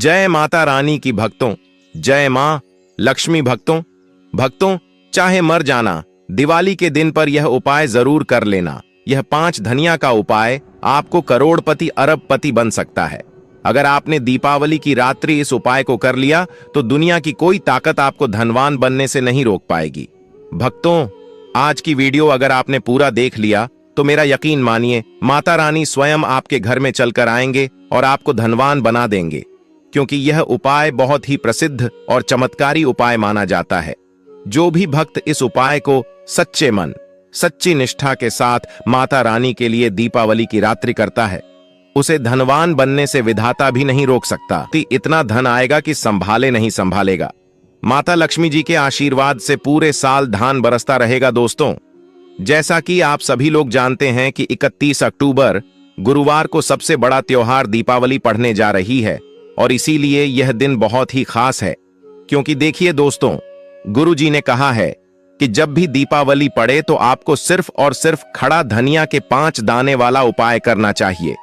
जय माता रानी की भक्तों, जय मां लक्ष्मी भक्तों चाहे मर जाना, दिवाली के दिन पर यह उपाय जरूर कर लेना। यह 5 धनिया का उपाय आपको करोड़पति अरबपति बन सकता है। अगर आपने दीपावली की रात्रि इस उपाय को कर लिया तो दुनिया की कोई ताकत आपको धनवान बनने से नहीं रोक पाएगी। भक्तों, आज की वीडियो अगर आपने पूरा देख लिया तो मेरा यकीन मानिए, माता रानी स्वयं आपके घर में चलकर आएंगे और आपको धनवान बना देंगे, क्योंकि यह उपाय बहुत ही प्रसिद्ध और चमत्कारी उपाय माना जाता है। जो भी भक्त इस उपाय को सच्चे मन, सच्ची निष्ठा के साथ माता रानी के लिए दीपावली की रात्रि करता है, उसे धनवान बनने से विधाता भी नहीं रोक सकता। इतना धन आएगा कि संभाले नहीं संभालेगा। माता लक्ष्मी जी के आशीर्वाद से पूरे साल धान बरसता रहेगा। दोस्तों, जैसा कि आप सभी लोग जानते हैं कि 31 अक्टूबर गुरुवार को सबसे बड़ा त्योहार दीपावली पड़ने जा रही है, और इसीलिए यह दिन बहुत ही खास है। क्योंकि देखिए दोस्तों, गुरु जी ने कहा है कि जब भी दीपावली पड़े तो आपको सिर्फ और सिर्फ खड़ा धनिया के 5 दाने वाला उपाय करना चाहिए।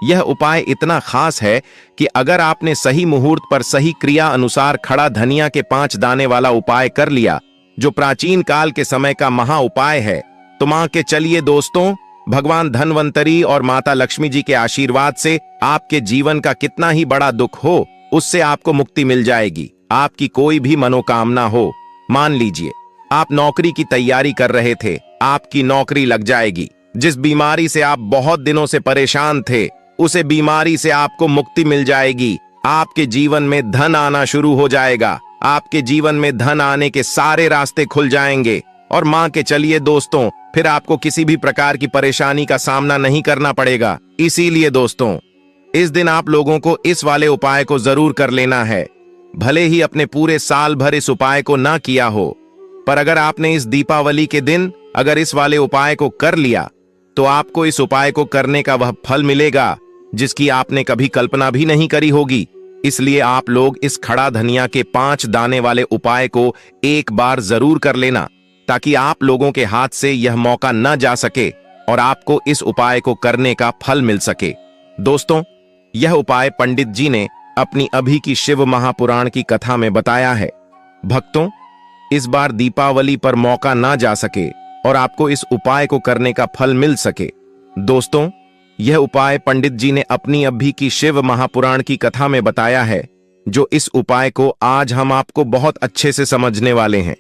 यह उपाय इतना खास है कि अगर आपने सही मुहूर्त पर सही क्रिया अनुसार खड़ा धनिया के 5 दाने वाला उपाय कर लिया, जो प्राचीन काल के समय का महा उपाय है, तो मान के चलिए दोस्तों, भगवान धन्वंतरी और माता लक्ष्मी जी के आशीर्वाद से आपके जीवन का कितना ही बड़ा दुख हो, उससे आपको मुक्ति मिल जाएगी। आपकी कोई भी मनोकामना हो, मान लीजिए आप नौकरी की तैयारी कर रहे थे, आपकी नौकरी लग जाएगी। जिस बीमारी से आप बहुत दिनों से परेशान थे, उसे बीमारी से आपको मुक्ति मिल जाएगी। आपके जीवन में धन आना शुरू हो जाएगा। आपके जीवन में धन आने के सारे रास्ते खुल जाएंगे, और मान के चलिए दोस्तों, फिर आपको किसी भी प्रकार की परेशानी का सामना नहीं करना पड़ेगा। इसीलिए दोस्तों, इस दिन आप लोगों को इस वाले उपाय को जरूर कर लेना है। भले ही अपने पूरे साल भर इस उपाय को ना किया हो, पर अगर आपने इस दीपावली के दिन अगर इस वाले उपाय को कर लिया तो आपको इस उपाय को करने का वह फल मिलेगा जिसकी आपने कभी कल्पना भी नहीं करी होगी। इसलिए आप लोग इस खड़ा धनिया के 5 दाने वाले उपाय को एक बार जरूर कर लेना, ताकि आप लोगों के हाथ से यह मौका न जा सके और आपको इस उपाय को करने का फल मिल सके। दोस्तों, यह उपाय पंडित जी ने अपनी अभी की शिव महापुराण की कथा में बताया है। भक्तों, इस बार दीपावली पर मौका ना जा सके और आपको इस उपाय को करने का फल मिल सके। दोस्तों, यह उपाय पंडित जी ने अपनी अभी की शिव महापुराण की कथा में बताया है, जो इस उपाय को आज हम आपको बहुत अच्छे से समझने वाले हैं।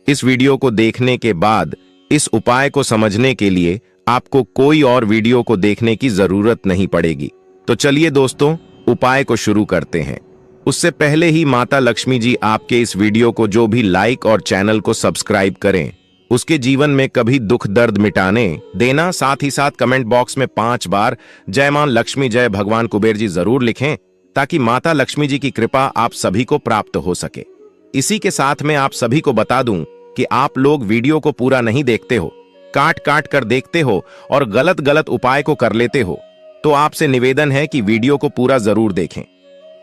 इस वीडियो को देखने के बाद इस उपाय को समझने के लिए आपको कोई और वीडियो को देखने की जरूरत नहीं पड़ेगी। तो चलिए दोस्तों, उपाय को शुरू करते हैं। उससे पहले ही माता लक्ष्मी जी आपके इस वीडियो को जो भी लाइक और चैनल को सब्सक्राइब करें, उसके जीवन में कभी दुख दर्द मिटाने देना। साथ ही साथ कमेंट बॉक्स में 5 बार जय मां लक्ष्मी, जय भगवान कुबेर जी जरूर लिखें, ताकि माता लक्ष्मी जी की कृपा आप सभी को प्राप्त हो सके। इसी के साथ में आप सभी को बता दूं कि आप लोग वीडियो को पूरा नहीं देखते हो, काट काट कर देखते हो और गलत गलत उपाय को कर लेते हो, तो आपसे निवेदन है कि वीडियो को पूरा जरूर देखें।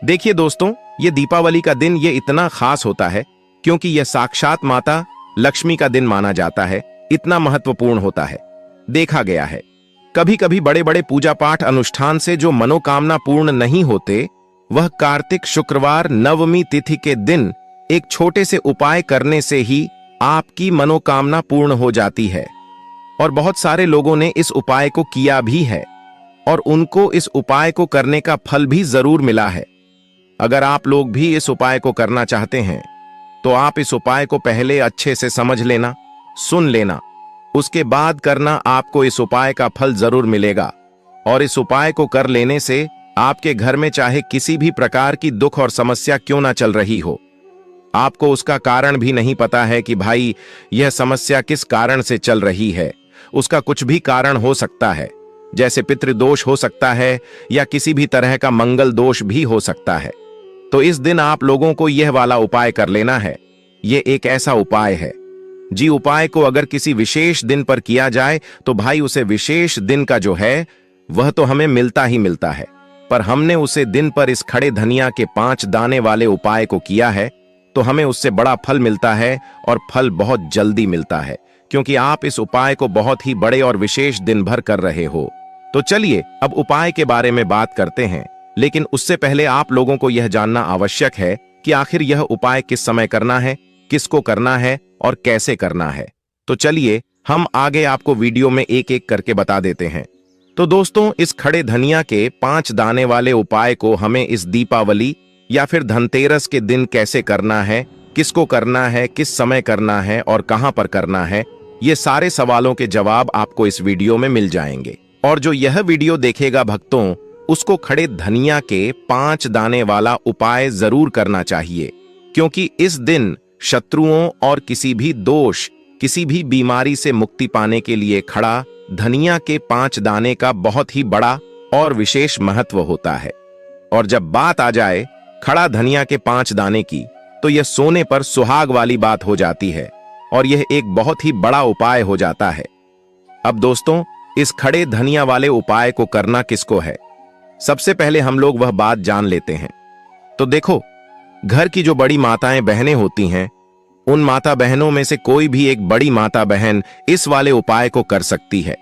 देखिए दोस्तों, ये दीपावली का दिन ये इतना खास होता है क्योंकि यह साक्षात माता लक्ष्मी का दिन माना जाता है। इतना महत्वपूर्ण होता है। देखा गया है कभी कभी बड़े बड़े पूजा पाठ अनुष्ठान से जो मनोकामना पूर्ण नहीं होते, वह कार्तिक शुक्रवार नवमी तिथि के दिन एक छोटे से उपाय करने से ही आपकी मनोकामना पूर्ण हो जाती है। और बहुत सारे लोगों ने इस उपाय को किया भी है और उनको इस उपाय को करने का फल भी जरूर मिला है। अगर आप लोग भी इस उपाय को करना चाहते हैं तो आप इस उपाय को पहले अच्छे से समझ लेना, सुन लेना, उसके बाद करना। आपको इस उपाय का फल जरूर मिलेगा। और इस उपाय को कर लेने से आपके घर में चाहे किसी भी प्रकार की दुख और समस्या क्यों ना चल रही हो, आपको उसका कारण भी नहीं पता है कि भाई यह समस्या किस कारण से चल रही है। उसका कुछ भी कारण हो सकता है, जैसे पितृदोष हो सकता है या किसी भी तरह का मंगल दोष भी हो सकता है। तो इस दिन आप लोगों को यह वाला उपाय कर लेना है। यह एक ऐसा उपाय है जी, उपाय को अगर किसी विशेष दिन पर किया जाए तो भाई उसे विशेष दिन का जो है वह तो हमें मिलता ही मिलता है, पर हमने उसे दिन पर इस खड़े धनिया के 5 दाने वाले उपाय को किया है तो हमें उससे बड़ा फल मिलता है, और फल बहुत जल्दी मिलता है, क्योंकि आप इस उपाय को बहुत ही बड़े और विशेष दिन भर कर रहे हो। तो चलिए अब उपाय के बारे में बात करते हैं। लेकिन उससे पहले आप लोगों को यह जानना आवश्यक है कि आखिर यह उपाय किस समय करना है, किसको करना है और कैसे करना है। तो चलिए हम आगे आपको वीडियो में एक एक करके बता देते हैं। तो दोस्तों, इस खड़े धनिया के 5 दाने वाले उपाय को हमें इस दीपावली या फिर धनतेरस के दिन कैसे करना है, किसको करना है, किस समय करना है और कहां पर करना है, ये सारे सवालों के जवाब आपको इस वीडियो में मिल जाएंगे। और जो यह वीडियो देखेगा भक्तों, उसको खड़े धनिया के 5 दाने वाला उपाय जरूर करना चाहिए, क्योंकि इस दिन शत्रुओं और किसी भी दोष, किसी भी बीमारी से मुक्ति पाने के लिए खड़ा धनिया के 5 दाने का बहुत ही बड़ा और विशेष महत्व होता है। और जब बात आ जाए खड़ा धनिया के 5 दाने की, तो यह सोने पर सुहाग वाली बात हो जाती है और यह एक बहुत ही बड़ा उपाय हो जाता है। अब दोस्तों, इस खड़े धनिया वाले उपाय को करना किसको है, सबसे पहले हम लोग वह बात जान लेते हैं। तो देखो, घर की जो बड़ी माताएं बहनें होती हैं, उन माता बहनों में से कोई भी एक बड़ी माता बहन इस वाले उपाय को कर सकती है।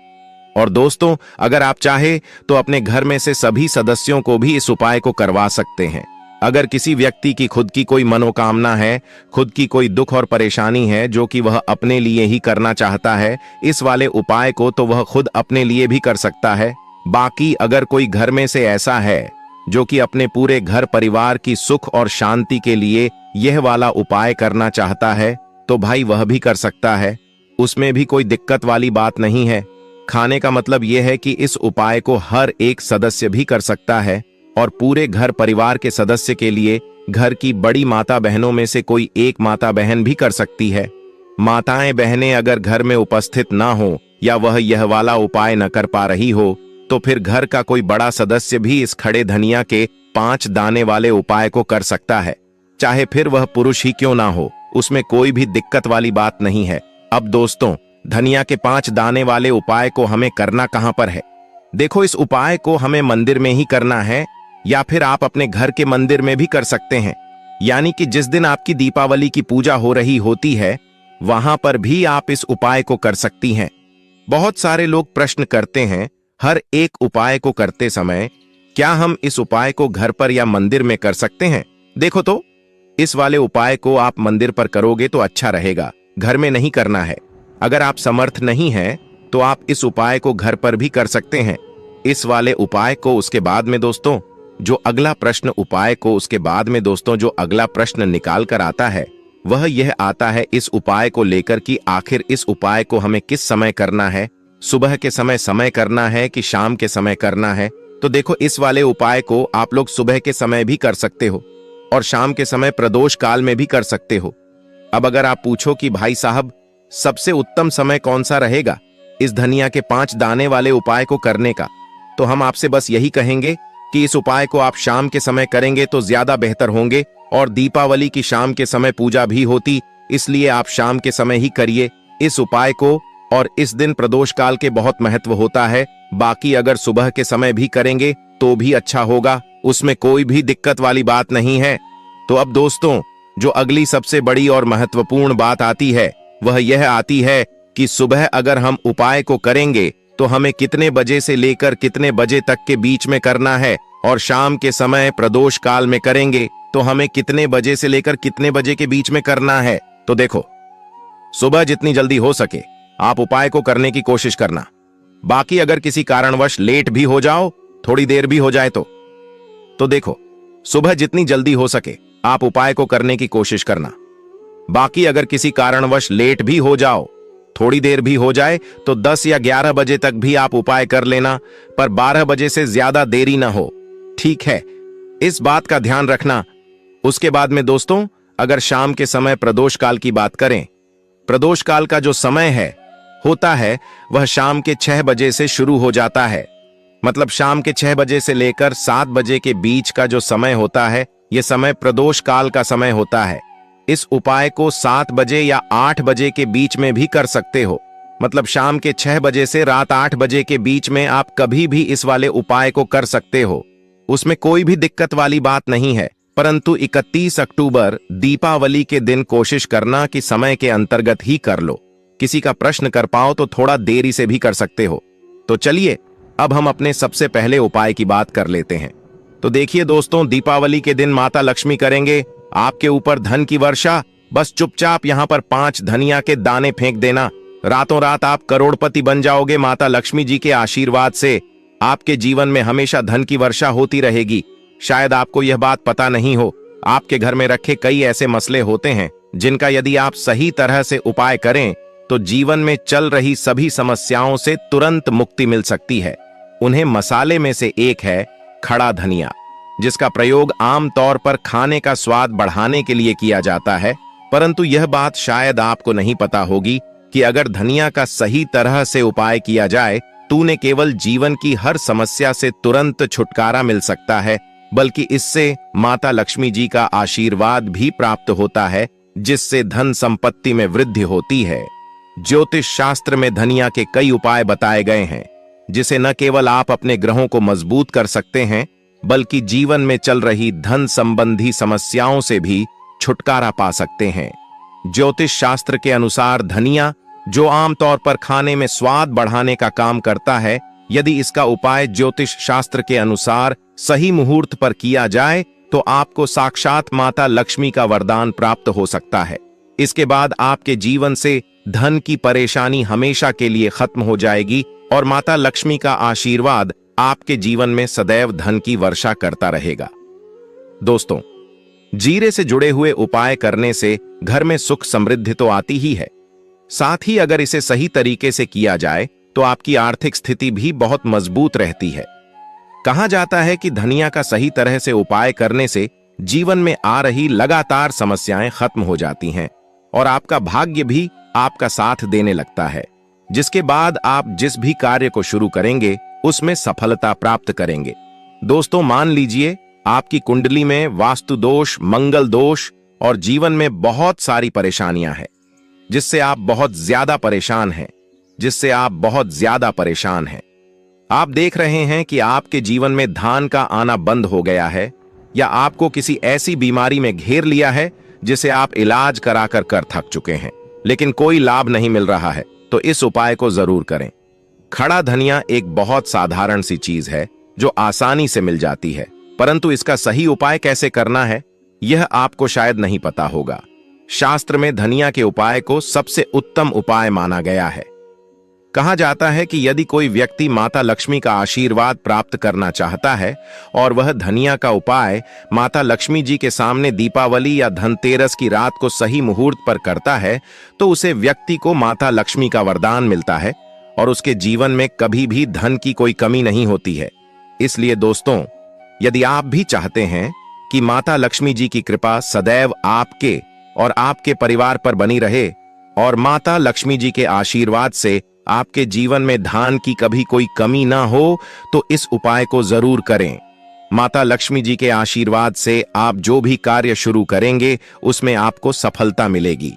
और दोस्तों, अगर आप चाहे तो अपने घर में से सभी सदस्यों को भी इस उपाय को करवा सकते हैं। अगर किसी व्यक्ति की खुद की कोई मनोकामना है, खुद की कोई दुख और परेशानी है जो कि वह अपने लिए ही करना चाहता है इस वाले उपाय को, तो वह खुद अपने लिए भी कर सकता है। बाकी अगर कोई घर में से ऐसा है जो कि अपने पूरे घर परिवार की सुख और शांति के लिए यह वाला उपाय करना चाहता है, तो भाई वह भी कर सकता है। उसमें भी कोई दिक्कत वाली बात नहीं है। खाने का मतलब यह है कि इस उपाय को हर एक सदस्य भी कर सकता है और पूरे घर परिवार के सदस्य के लिए घर की बड़ी माता बहनों में से कोई एक माता बहन भी कर सकती है। माताएं बहनें अगर घर में उपस्थित ना हो या वह यह वाला उपाय न कर पा रही हो, तो फिर घर का कोई बड़ा सदस्य भी इस खड़े धनिया के 5 दाने वाले उपाय को कर सकता है, चाहे फिर वह पुरुष ही क्यों ना हो, उसमें कोई भी दिक्कत वाली बात नहीं है। अब दोस्तों, धनिया के 5 दाने वाले उपाय को हमें करना कहां पर है? देखो, इस उपाय को हमें मंदिर में ही करना है या फिर आप अपने घर के मंदिर में भी कर सकते हैं। यानी कि जिस दिन आपकी दीपावली की पूजा हो रही होती है, वहां पर भी आप इस उपाय को कर सकती हैं। बहुत सारे लोग प्रश्न करते हैं हर एक उपाय को करते समय, क्या हम इस उपाय को घर पर या मंदिर में कर सकते हैं? देखो तो, इस वाले उपाय को आप मंदिर पर करोगे तो अच्छा रहेगा, घर में नहीं करना है। अगर आप समर्थ नहीं हैं, तो आप इस उपाय को घर पर भी कर सकते हैं। इस वाले उपाय को उसके बाद में दोस्तों जो अगला प्रश्न निकाल कर आता है, वह यह आता है इस उपाय को लेकर कि आखिर इस उपाय को हमें किस समय करना है, सुबह के समय करना है कि शाम के समय करना है। तो देखो, इस वाले उपाय को आप लोग सुबह के समय भी कर सकते हो और शाम के समय प्रदोष काल में भी कर सकते हो। अब अगर आप पूछो कि भाई साहब, सबसे उत्तम समय कौन सा रहेगा इस धनिया के 5 दाने वाले उपाय को करने का, तो हम आपसे बस यही कहेंगे कि इस उपाय को आप शाम के समय करेंगे तो ज्यादा बेहतर होंगे। और दीपावली की शाम के समय पूजा भी होती, इसलिए आप शाम के समय ही करिए इस उपाय को। और इस दिन प्रदोष काल के बहुत महत्व होता है। बाकी अगर सुबह के समय भी करेंगे तो भी अच्छा होगा, उसमें कोई भी दिक्कत वाली बात नहीं है। तो अब दोस्तों, जो अगली सबसे बड़ी और महत्वपूर्ण बात आती है, वह यह आती है कि सुबह अगर हम उपाय को करेंगे तो हमें कितने बजे से लेकर कितने बजे तक के बीच में करना है, और शाम के समय प्रदोष काल में करेंगे तो हमें कितने बजे से लेकर कितने बजे के बीच में करना है। तो देखो, सुबह जितनी जल्दी हो सके आप उपाय को करने की कोशिश करना। बाकी अगर किसी कारणवश लेट भी हो जाओ, थोड़ी देर भी हो जाए तो देखो, सुबह जितनी जल्दी हो सके आप उपाय को करने की कोशिश करना। बाकी अगर किसी कारणवश लेट भी हो जाओ, थोड़ी देर भी हो जाए, तो 10 या 11 बजे तक भी आप उपाय कर लेना, पर 12 बजे से ज्यादा देरी ना हो, ठीक है? इस बात का ध्यान रखना। उसके बाद में दोस्तों, अगर शाम के समय प्रदोष काल की बात करें, प्रदोष काल का जो समय होता है वह शाम के 6 बजे से शुरू हो जाता है। मतलब शाम के 6 बजे से लेकर 7 बजे के बीच का जो समय होता है, यह समय प्रदोष काल का समय होता है। इस उपाय को 7 बजे या 8 बजे के बीच में भी कर सकते हो। मतलब शाम के 6 बजे से रात 8 बजे के बीच में आप कभी भी इस वाले उपाय को कर सकते हो, उसमें कोई भी दिक्कत वाली बात नहीं है। परंतु 31 अक्टूबर दीपावली के दिन कोशिश करना कि समय के अंतर्गत ही कर लो। किसी का प्रश्न कर पाओ तो थोड़ा देरी से भी कर सकते हो। तो चलिए अब हम अपने सबसे पहले उपाय की बात कर लेते हैं। तो देखिए दोस्तों, दीपावली के दिन माता लक्ष्मी करेंगे आपके ऊपर धन की वर्षा। बस चुपचाप यहाँ पर 5 धनिया के दाने फेंक देना, रातों रात आप करोड़पति बन जाओगे। माता लक्ष्मी जी के आशीर्वाद से आपके जीवन में हमेशा धन की वर्षा होती रहेगी। शायद आपको यह बात पता नहीं हो, आपके घर में रखे कई ऐसे मसले होते हैं जिनका यदि आप सही तरह से उपाय करें तो जीवन में चल रही सभी समस्याओं से तुरंत मुक्ति मिल सकती है। उन्हें मसाले में से एक है खड़ा धनिया, जिसका प्रयोग आम तौर पर खाने का स्वाद बढ़ाने के लिए किया जाता है। परंतु यह बात शायद आपको नहीं पता होगी कि अगर धनिया का सही तरह से उपाय किया जाए तो न केवल जीवन की हर समस्या से तुरंत छुटकारा मिल सकता है, बल्कि इससे माता लक्ष्मी जी का आशीर्वाद भी प्राप्त होता है, जिससे धन संपत्ति में वृद्धि होती है। ज्योतिष शास्त्र में धनिया के कई उपाय बताए गए हैं, जिसे न केवल आप अपने ग्रहों को मजबूत कर सकते हैं, बल्कि जीवन में चल रही धन संबंधी समस्याओं से भी छुटकारा पा सकते हैं। ज्योतिष शास्त्र के अनुसार धनिया, जो आमतौर पर खाने में स्वाद बढ़ाने का काम करता है, यदि इसका उपाय ज्योतिष शास्त्र के अनुसार सही मुहूर्त पर किया जाए तो आपको साक्षात माता लक्ष्मी का वरदान प्राप्त हो सकता है। इसके बाद आपके जीवन से धन की परेशानी हमेशा के लिए खत्म हो जाएगी और माता लक्ष्मी का आशीर्वाद आपके जीवन में सदैव धन की वर्षा करता रहेगा। दोस्तों, जीरे से जुड़े हुए उपाय करने से घर में सुख समृद्धि तो आती ही है, साथ ही अगर इसे सही तरीके से किया जाए तो आपकी आर्थिक स्थिति भी बहुत मजबूत रहती है। कहा जाता है कि धनिया का सही तरह से उपाय करने से जीवन में आ रही लगातार समस्याएं खत्म हो जाती हैं और आपका भाग्य भी आपका साथ देने लगता है, जिसके बाद आप जिस भी कार्य को शुरू करेंगे उसमें सफलता प्राप्त करेंगे। दोस्तों, मान लीजिए आपकी कुंडली में वास्तु दोष, मंगल दोष और जीवन में बहुत सारी परेशानियां हैं, जिससे आप बहुत ज्यादा परेशान हैं। आप देख रहे हैं कि आपके जीवन में धन का आना बंद हो गया है, या आपको किसी ऐसी बीमारी में घेर लिया है जिसे आप इलाज कराकर कर थक चुके हैं, लेकिन कोई लाभ नहीं मिल रहा है, तो इस उपाय को जरूर करें। खड़ा धनिया एक बहुत साधारण सी चीज है जो आसानी से मिल जाती है, परंतु इसका सही उपाय कैसे करना है यह आपको शायद नहीं पता होगा। शास्त्र में धनिया के उपाय को सबसे उत्तम उपाय माना गया है। कहा जाता है कि यदि कोई व्यक्ति माता लक्ष्मी का आशीर्वाद प्राप्त करना चाहता है और वह धनिया का उपाय माता लक्ष्मी जी के सामने दीपावली या धनतेरस की रात को सही मुहूर्त पर करता है, तो उसे व्यक्ति को माता लक्ष्मी का वरदान मिलता है और उसके जीवन में कभी भी धन की कोई कमी नहीं होती है। इसलिए दोस्तों, यदि आप भी चाहते हैं कि माता लक्ष्मी जी की कृपा सदैव आपके और आपके परिवार पर बनी रहे और माता लक्ष्मी जी के आशीर्वाद से आपके जीवन में धन की कभी कोई कमी ना हो, तो इस उपाय को जरूर करें। माता लक्ष्मी जी के आशीर्वाद से आप जो भी कार्य शुरू करेंगे उसमें आपको सफलता मिलेगी।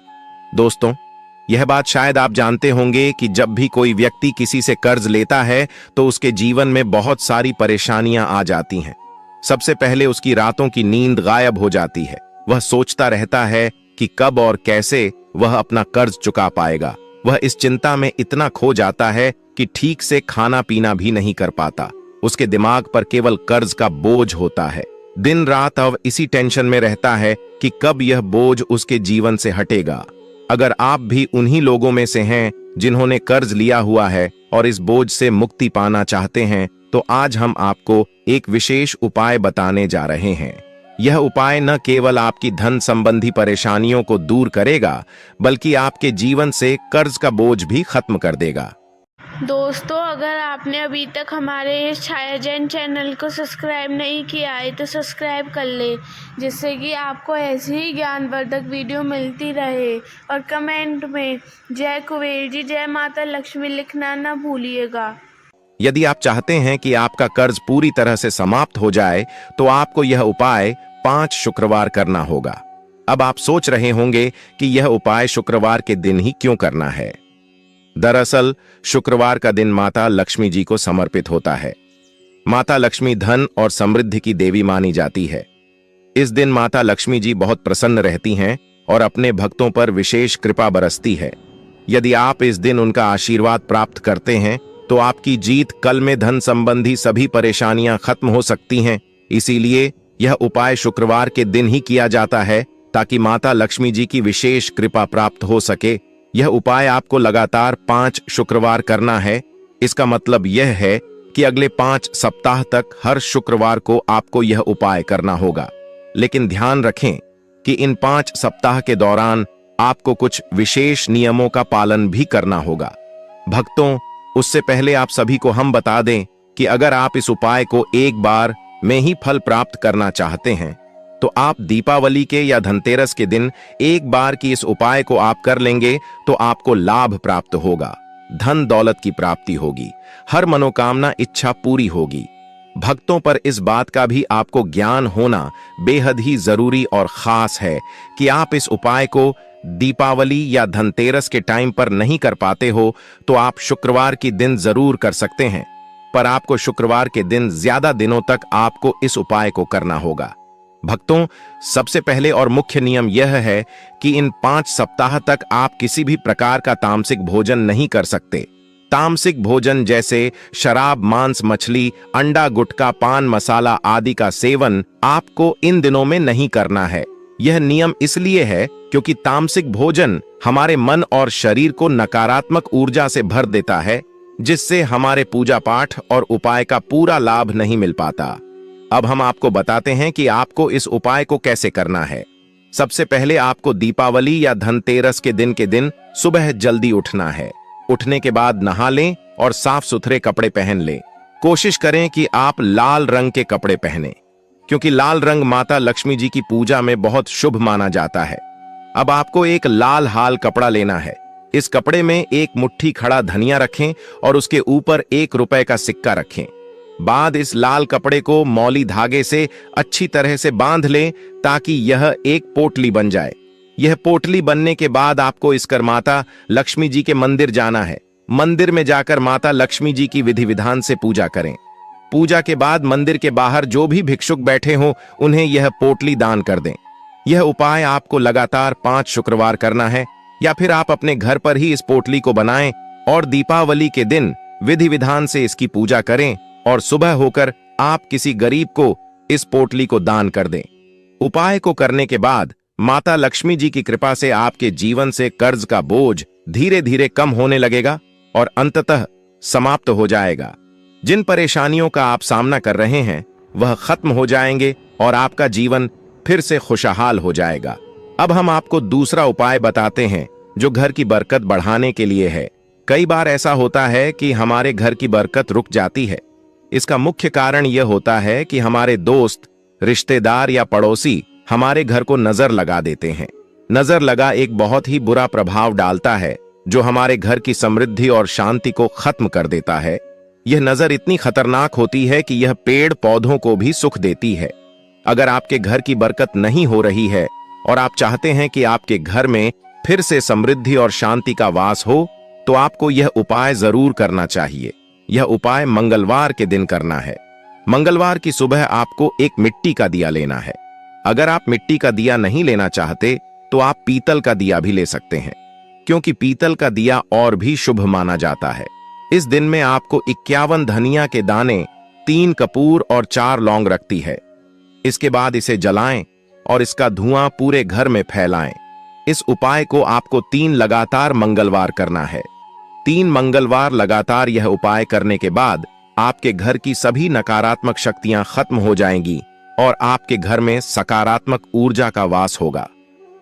दोस्तों, यह बात शायद आप जानते होंगे कि जब भी कोई व्यक्ति किसी से कर्ज लेता है तो उसके जीवन में बहुत सारी परेशानियां आ जाती हैं। सबसे पहले उसकी रातों की नींद गायब हो जाती है। वह सोचता रहता है कि कब और कैसे वह अपना कर्ज चुका पाएगा। वह इस चिंता में इतना खो जाता है कि ठीक से खाना पीना भी नहीं कर पाता। उसके दिमाग पर केवल कर्ज का बोझ होता है। दिन रात अब इसी टेंशन में रहता है कि कब यह बोझ उसके जीवन से हटेगा। अगर आप भी उन्हीं लोगों में से हैं जिन्होंने कर्ज लिया हुआ है और इस बोझ से मुक्ति पाना चाहते हैं, तो आज हम आपको एक विशेष उपाय बताने जा रहे हैं। यह उपाय न केवल आपकी धन संबंधी परेशानियों को दूर करेगा, बल्कि आपके जीवन से कर्ज का बोझ भी खत्म कर देगा। दोस्तों, अगर आपने अभी तक हमारे इस छायाजन चैनल को सब्सक्राइब नहीं किया है तो सब्सक्राइब कर ले, जिससे कि आपको ऐसी ही ज्ञानवर्धक वीडियो मिलती रहे। और कमेंट में जय कुबेर जी, जय माता लक्ष्मी लिखना ना भूलिएगा। यदि आप चाहते हैं कि आपका कर्ज पूरी तरह से समाप्त हो जाए, तो आपको यह उपाय 5 शुक्रवार करना होगा। अब आप सोच रहे होंगे कि यह उपाय शुक्रवार के दिन ही क्यों करना है। दरअसल शुक्रवार का दिन माता लक्ष्मी जी को समर्पित होता है। माता लक्ष्मी धन और समृद्धि की देवी मानी जाती है। इस दिन माता लक्ष्मी जी बहुत प्रसन्न रहती हैं और अपने भक्तों पर विशेष कृपा बरसती है। यदि आप इस दिन उनका आशीर्वाद प्राप्त करते हैं तो आपकी जीत कल में धन संबंधी सभी परेशानियां खत्म हो सकती हैं इसीलिए यह उपाय शुक्रवार के दिन ही किया जाता है ताकि माता लक्ष्मी जी की विशेष कृपा प्राप्त हो सके। यह उपाय आपको लगातार 5 शुक्रवार करना है। इसका मतलब यह है कि अगले 5 सप्ताह तक हर शुक्रवार को आपको यह उपाय करना होगा। लेकिन ध्यान रखें कि इन 5 सप्ताह के दौरान आपको कुछ विशेष नियमों का पालन भी करना होगा। भक्तों, उससे पहले आप सभी को हम बता दें कि अगर आप इस उपाय को एक बार में ही फल प्राप्त करना चाहते हैं तो आप दीपावली के या धनतेरस के दिन एक बार की इस उपाय को आप कर लेंगे तो आपको लाभ प्राप्त होगा, धन दौलत की प्राप्ति होगी, हर मनोकामना इच्छा पूरी होगी। भक्तों, पर इस बात का भी आपको ज्ञान होना बेहद ही जरूरी और खास है कि आप इस उपाय को दीपावली या धनतेरस के टाइम पर नहीं कर पाते हो तो आप शुक्रवार की दिन जरूर कर सकते हैं, पर आपको शुक्रवार के दिन ज्यादा दिनों तक आपको इस उपाय को करना होगा। भक्तों, सबसे पहले और मुख्य नियम यह है कि इन 5 सप्ताह तक आप किसी भी प्रकार का तामसिक भोजन नहीं कर सकते। तामसिक भोजन जैसे शराब, मांस, मछली, अंडा, गुटखा, पान मसाला आदि का सेवन आपको इन दिनों में नहीं करना है। यह नियम इसलिए है क्योंकि तामसिक भोजन हमारे मन और शरीर को नकारात्मक ऊर्जा से भर देता है, जिससे हमारे पूजा पाठ और उपाय का पूरा लाभ नहीं मिल पाता। अब हम आपको बताते हैं कि आपको इस उपाय को कैसे करना है। सबसे पहले आपको दीपावली या धनतेरस के दिन सुबह जल्दी उठना है। उठने के बाद नहा लें और साफ सुथरे कपड़े पहन लें। कोशिश करें कि आप लाल रंग के कपड़े पहनें, क्योंकि लाल रंग माता लक्ष्मी जी की पूजा में बहुत शुभ माना जाता है। अब आपको एक लाल हाल कपड़ा लेना है। इस कपड़े में एक मुट्ठी खड़ा धनिया रखें और उसके ऊपर 1 रुपए का सिक्का रखें। बाद इस लाल कपड़े को मौली धागे से अच्छी तरह से बांध लें ताकि यह एक पोटली बन जाए। यह पोटली बनने के बाद आपको इसकर माता लक्ष्मी जी के मंदिर जाना है। मंदिर में जाकर माता लक्ष्मी जी की विधि विधान से पूजा करें। पूजा के बाद मंदिर के बाहर जो भी भिक्षुक बैठे हों उन्हें यह पोटली दान कर दें। यह उपाय आपको लगातार 5 शुक्रवार करना है, या फिर आप अपने घर पर ही इस पोटली को बनाएं और दीपावली के दिन विधि विधान से इसकी पूजा करें और सुबह होकर आप किसी गरीब को इस पोटली को दान कर दें। उपाय को करने के बाद माता लक्ष्मी जी की कृपा से आपके जीवन से कर्ज का बोझ धीरे धीरे कम होने लगेगा और अंततः समाप्त हो जाएगा। जिन परेशानियों का आप सामना कर रहे हैं वह खत्म हो जाएंगे और आपका जीवन फिर से खुशहाल हो जाएगा। अब हम आपको दूसरा उपाय बताते हैं जो घर की बरकत बढ़ाने के लिए है। कई बार ऐसा होता है कि हमारे घर की बरकत रुक जाती है। इसका मुख्य कारण यह होता है कि हमारे दोस्त, रिश्तेदार या पड़ोसी हमारे घर को नजर लगा देते हैं। नजर लगा एक बहुत ही बुरा प्रभाव डालता है जो हमारे घर की समृद्धि और शांति को खत्म कर देता है। यह नजर इतनी खतरनाक होती है कि यह पेड़ पौधों को भी सुख देती है। अगर आपके घर की बरकत नहीं हो रही है और आप चाहते हैं कि आपके घर में फिर से समृद्धि और शांति का वास हो तो आपको यह उपाय जरूर करना चाहिए। यह उपाय मंगलवार के दिन करना है। मंगलवार की सुबह आपको एक मिट्टी का दिया लेना है। अगर आप मिट्टी का दिया नहीं लेना चाहते तो आप पीतल का दिया भी ले सकते हैं, क्योंकि पीतल का दिया और भी शुभ माना जाता है। इस दिन में आपको 51 धनिया के दाने, 3 कपूर और 4 लौंग रखती है। इसके बाद इसे जलाएं और इसका धुआं पूरे घर में फैलाएं। इस उपाय को आपको 3 लगातार मंगलवार करना है। 3 मंगलवार लगातार यह उपाय करने के बाद आपके घर की सभी नकारात्मक शक्तियां खत्म हो जाएंगी और आपके घर में सकारात्मक ऊर्जा का वास होगा।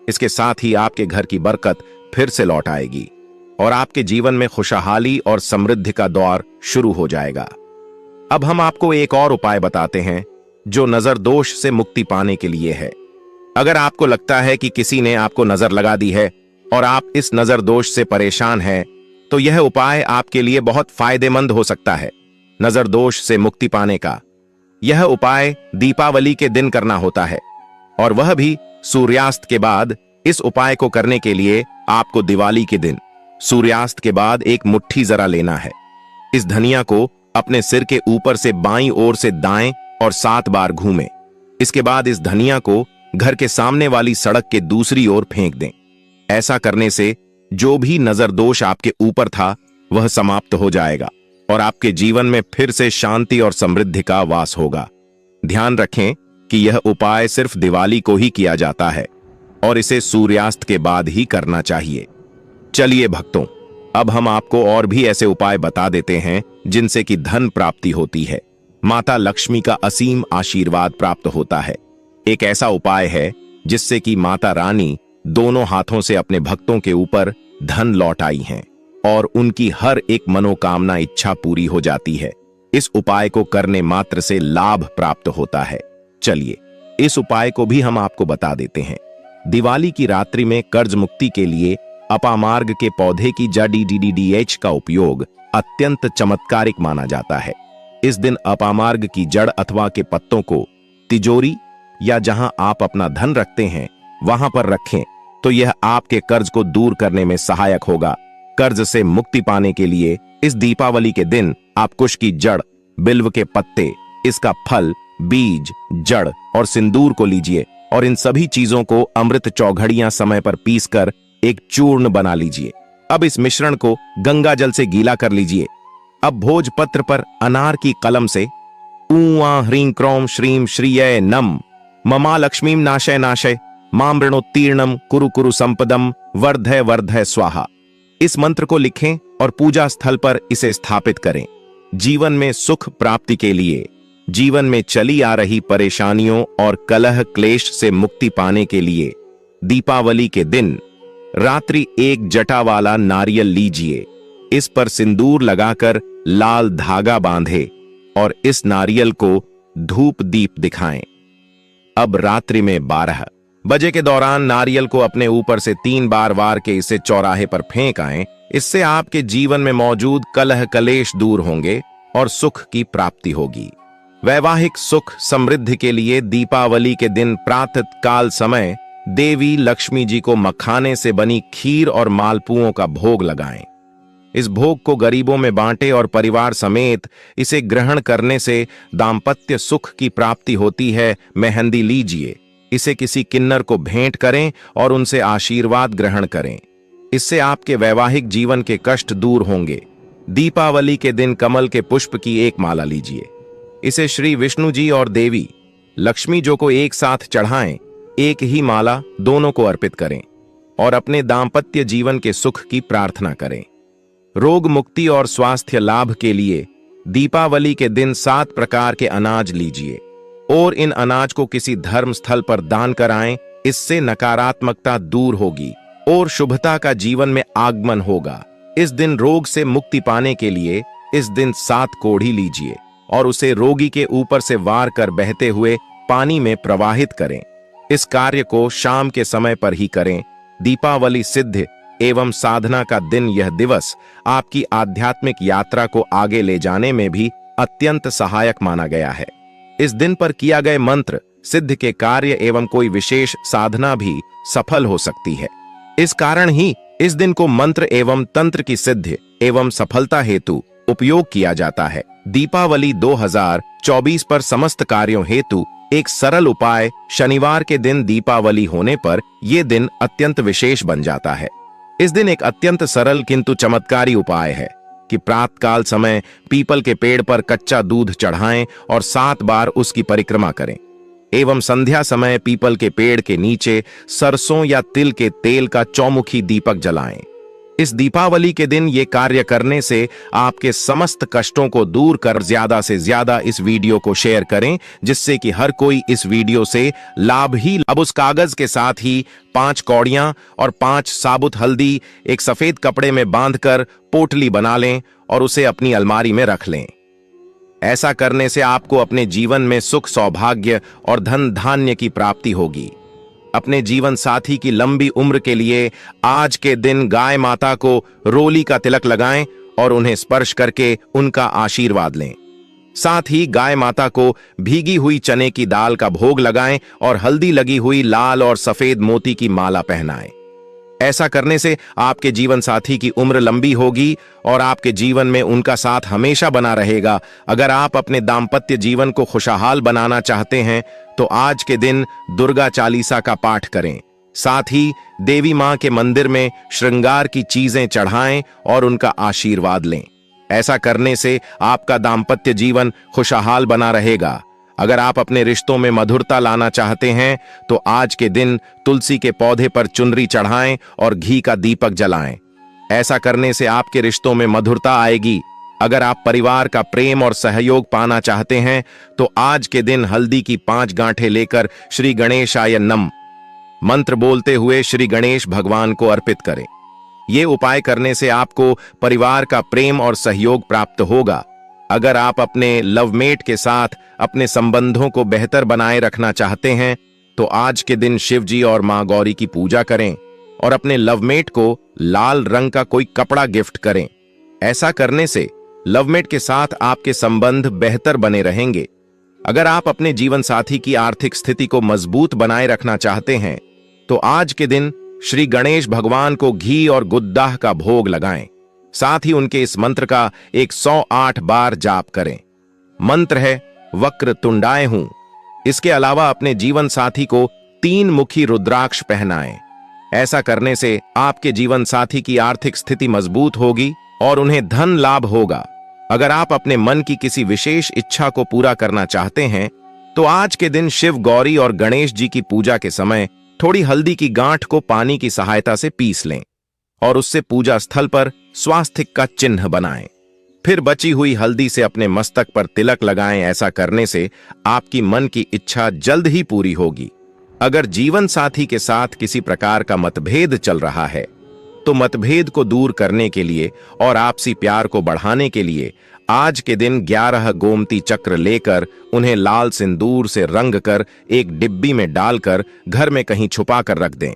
इसके साथ ही आपके घर की बरकत फिर से लौट आएगी और आपके जीवन में खुशहाली और समृद्धि का दौर शुरू हो जाएगा। अब हम आपको एक और उपाय बताते हैं जो नजर दोष से मुक्ति पाने के लिए है। अगर आपको लगता है कि किसी ने आपको नजर लगा दी है और आप इस नजर दोष से परेशान हैं, तो यह उपाय आपके लिए बहुत फायदेमंद हो सकता है। नजर दोष से मुक्ति पाने का यह उपाय दीपावली के दिन करना होता है और वह भी सूर्यास्त के बाद। इस उपाय को करने के लिए आपको दिवाली के दिन सूर्यास्त के बाद एक मुट्ठी जरा लेना है। इस धनिया को अपने सिर के ऊपर से बाईं ओर से दाएं और 7 बार घूमें। इसके बाद इस धनिया को घर के सामने वाली सड़क के दूसरी ओर फेंक दें। ऐसा करने से जो भी नजर दोष आपके ऊपर था वह समाप्त हो जाएगा और आपके जीवन में फिर से शांति और समृद्धि का वास होगा। ध्यान रखें कि यह उपाय सिर्फ दिवाली को ही किया जाता है और इसे सूर्यास्त के बाद ही करना चाहिए। चलिए भक्तों, अब हम आपको और भी ऐसे उपाय बता देते हैं जिनसे कि धन प्राप्ति होती है, माता लक्ष्मी का असीम आशीर्वाद प्राप्त होता है। एक ऐसा उपाय है जिससे कि माता रानी दोनों हाथों से अपने भक्तों के ऊपर धन लौट आई हैं और उनकी हर एक मनोकामना इच्छा पूरी हो जाती है। इस उपाय को करने मात्र से लाभ प्राप्त होता है। चलिए इस उपाय को भी हम आपको बता देते हैं। दिवाली की रात्रि में कर्ज मुक्ति के लिए अपामार्ग के पौधे की जड़ी DDDH का उपयोग अत्यंत चमत्कारिक माना जाता है। इस दिन अपामार्ग की जड़ अथवा के पत्तों को तिजोरी या जहां आप अपना धन रखते हैं वहां पर रखें तो यह आपके कर्ज को दूर करने में सहायक होगा। कर्ज से मुक्ति पाने के लिए इस दीपावली के दिन आप कुश की जड़, बिल्व के पत्ते, इसका फल, बीज, जड़ और सिंदूर को लीजिए और इन सभी चीजों को अमृत चौघड़ियां समय पर पीसकर एक चूर्ण बना लीजिए। अब इस मिश्रण को गंगा जल से गीला कर लीजिए। अब भोजपत्र पर अनार की कलम से ऊआ ह्रीं क्रोम श्रीम श्रीय नम ममा लक्ष्मीम नाशय नाशय मां मृणोत्तीर्णम कुरु कुरु संपदम वर्धय वर्धय स्वाहा, इस मंत्र को लिखें और पूजा स्थल पर इसे स्थापित करें। जीवन में सुख प्राप्ति के लिए, जीवन में चली आ रही परेशानियों और कलह क्लेश से मुक्ति पाने के लिए दीपावली के दिन रात्रि एक जटा वाला नारियल लीजिए, इस पर सिंदूर लगाकर लाल धागा बांधे और इस नारियल को धूप दीप दिखाएं। अब रात्रि में 12 बजे के दौरान नारियल को अपने ऊपर से 3 बार वार के इसे चौराहे पर फेंक आएं। इससे आपके जीवन में मौजूद कलह कलेश दूर होंगे और सुख की प्राप्ति होगी। वैवाहिक सुख समृद्धि के लिए दीपावली के दिन प्रातः काल समय देवी लक्ष्मी जी को मखाने से बनी खीर और मालपुओं का भोग लगाएं। इस भोग को गरीबों में बांटें और परिवार समेत इसे ग्रहण करने से दाम्पत्य सुख की प्राप्ति होती है। मेहंदी लीजिए, इसे किसी किन्नर को भेंट करें और उनसे आशीर्वाद ग्रहण करें। इससे आपके वैवाहिक जीवन के कष्ट दूर होंगे। दीपावली के दिन कमल के पुष्प की एक माला लीजिए, इसे श्री विष्णु जी और देवी लक्ष्मी जी को एक साथ चढ़ाएं। एक ही माला दोनों को अर्पित करें और अपने दाम्पत्य जीवन के सुख की प्रार्थना करें। रोग मुक्ति और स्वास्थ्य लाभ के लिए दीपावली के दिन 7 प्रकार के अनाज लीजिए और इन अनाज को किसी धर्म स्थल पर दान कराएं। इससे नकारात्मकता दूर होगी और शुभता का जीवन में आगमन होगा। इस दिन रोग से मुक्ति पाने के लिए इस दिन 7 कोढ़ी लीजिए और उसे रोगी के ऊपर से वार कर बहते हुए पानी में प्रवाहित करें। इस कार्य को शाम के समय पर ही करें। दीपावली सिद्ध एवं साधना का दिन यह दिवस आपकी आध्यात्मिक यात्रा को आगे ले जाने में भी अत्यंत सहायक माना गया है। इस दिन पर किया गए मंत्र सिद्ध के कार्य एवं कोई विशेष साधना भी सफल हो सकती है। इस कारण ही इस दिन को मंत्र एवं तंत्र की सिद्ध एवं सफलता हेतु उपयोग किया जाता है। दीपावली 2024 पर समस्त कार्यों हेतु एक सरल उपाय शनिवार के दिन दीपावली होने पर यह दिन अत्यंत विशेष बन जाता है। इस दिन एक अत्यंत सरल किंतु चमत्कारी उपाय है कि प्रातःकाल समय पीपल के पेड़ पर कच्चा दूध चढ़ाएं और 7 बार उसकी परिक्रमा करें एवं संध्या समय पीपल के पेड़ के नीचे सरसों या तिल के तेल का चौमुखी दीपक जलाएं। इस दीपावली के दिन ये कार्य करने से आपके समस्त कष्टों को दूर कर ज्यादा से ज्यादा इस वीडियो को शेयर करें जिससे कि हर कोई इस वीडियो से लाभ ही। अब उस कागज के साथ ही 5 कौड़ियां और 5 साबुत हल्दी एक सफेद कपड़े में बांधकर पोटली बना लें और उसे अपनी अलमारी में रख लें। ऐसा करने से आपको अपने जीवन में सुख सौभाग्य और धन धान्य की प्राप्ति होगी। अपने जीवन साथी की लंबी उम्र के लिए आज के दिन गाय माता को रोली का तिलक लगाएं और उन्हें स्पर्श करके उनका आशीर्वाद लें। साथ ही गाय माता को भीगी हुई चने की दाल का भोग लगाएं और हल्दी लगी हुई लाल और सफेद मोती की माला पहनाएं। ऐसा करने से आपके जीवन साथी की उम्र लंबी होगी और आपके जीवन में उनका साथ हमेशा बना रहेगा। अगर आप अपने दाम्पत्य जीवन को खुशहाल बनाना चाहते हैं तो आज के दिन दुर्गा चालीसा का पाठ करें। साथ ही देवी मां के मंदिर में श्रृंगार की चीजें चढ़ाएं और उनका आशीर्वाद लें। ऐसा करने से आपका दाम्पत्य जीवन खुशहाल बना रहेगा। अगर आप अपने रिश्तों में मधुरता लाना चाहते हैं तो आज के दिन तुलसी के पौधे पर चुनरी चढ़ाएं और घी का दीपक जलाएं। ऐसा करने से आपके रिश्तों में मधुरता आएगी। अगर आप परिवार का प्रेम और सहयोग पाना चाहते हैं तो आज के दिन हल्दी की 5 गांठें लेकर श्री गणेशाय नमः मंत्र बोलते हुए श्री गणेश भगवान को अर्पित करें। ये उपाय करने से आपको परिवार का प्रेम और सहयोग प्राप्त होगा। अगर आप अपने लवमेट के साथ अपने संबंधों को बेहतर बनाए रखना चाहते हैं तो आज के दिन शिव जी और मां गौरी की पूजा करें और अपने लवमेट को लाल रंग का कोई कपड़ा गिफ्ट करें। ऐसा करने से लवमेट के साथ आपके संबंध बेहतर बने रहेंगे। अगर आप अपने जीवन साथी की आर्थिक स्थिति को मजबूत बनाए रखना चाहते हैं तो आज के दिन श्री गणेश भगवान को घी और गुद्दाह का भोग लगाएं। साथ ही उनके इस मंत्र का 108 बार जाप करें। मंत्र है वक्र तुंडाए हूं। इसके अलावा अपने जीवन साथी को 3 मुखी रुद्राक्ष पहनाएं। ऐसा करने से आपके जीवन साथी की आर्थिक स्थिति मजबूत होगी और उन्हें धन लाभ होगा। अगर आप अपने मन की किसी विशेष इच्छा को पूरा करना चाहते हैं तो आज के दिन शिव, गौरी और गणेश जी की पूजा के समय थोड़ी हल्दी की गांठ को पानी की सहायता से पीस लें और उससे पूजा स्थल पर स्वास्तिक का चिन्ह बनाएं। फिर बची हुई हल्दी से अपने मस्तक पर तिलक लगाएं। ऐसा करने से आपकी मन की इच्छा जल्द ही पूरी होगी। अगर जीवन साथी के साथ किसी प्रकार का मतभेद चल रहा है तो मतभेद को दूर करने के लिए और आपसी प्यार को बढ़ाने के लिए आज के दिन 11 गोमती चक्र लेकर उन्हें लाल सिंदूर से रंग कर एक डिब्बी में डालकर घर में कहीं छुपा कर रख दें।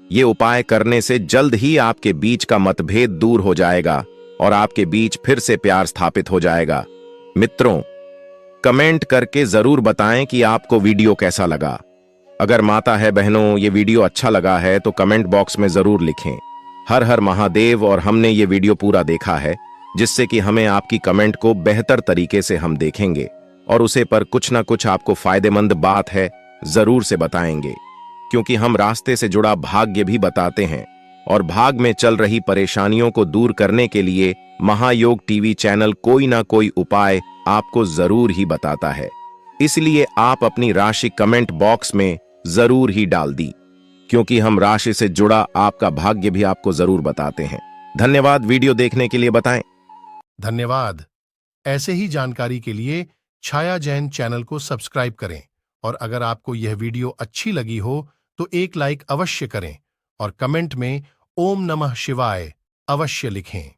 ये उपाय करने से जल्द ही आपके बीच का मतभेद दूर हो जाएगा और आपके बीच फिर से प्यार स्थापित हो जाएगा। मित्रों, कमेंट करके जरूर बताएं कि आपको वीडियो कैसा लगा। अगर माता है बहनों ये वीडियो अच्छा लगा है तो कमेंट बॉक्स में जरूर लिखें हर हर महादेव। और हमने ये वीडियो पूरा देखा है जिससे कि हमें आपकी कमेंट को बेहतर तरीके से हम देखेंगे और उसे पर कुछ ना कुछ आपको फायदेमंद बात है जरूर से बताएंगे, क्योंकि हम रास्ते से जुड़ा भाग्य भी बताते हैं और भाग में चल रही परेशानियों को दूर करने के लिए महायोग टीवी चैनल कोई ना कोई उपाय आपको जरूर ही बताता है। इसलिए आप अपनी राशि कमेंट बॉक्स में जरूर ही डाल दी, क्योंकि हम राशि से जुड़ा आपका भाग्य भी आपको जरूर बताते हैं। धन्यवाद वीडियो देखने के लिए। बताएं। धन्यवाद। ऐसे ही जानकारी के लिए छाया जैन चैनल को सब्सक्राइब करें और अगर आपको यह वीडियो अच्छी लगी हो तो एक लाइक अवश्य करें और कमेंट में ओम नमः शिवाय अवश्य लिखें।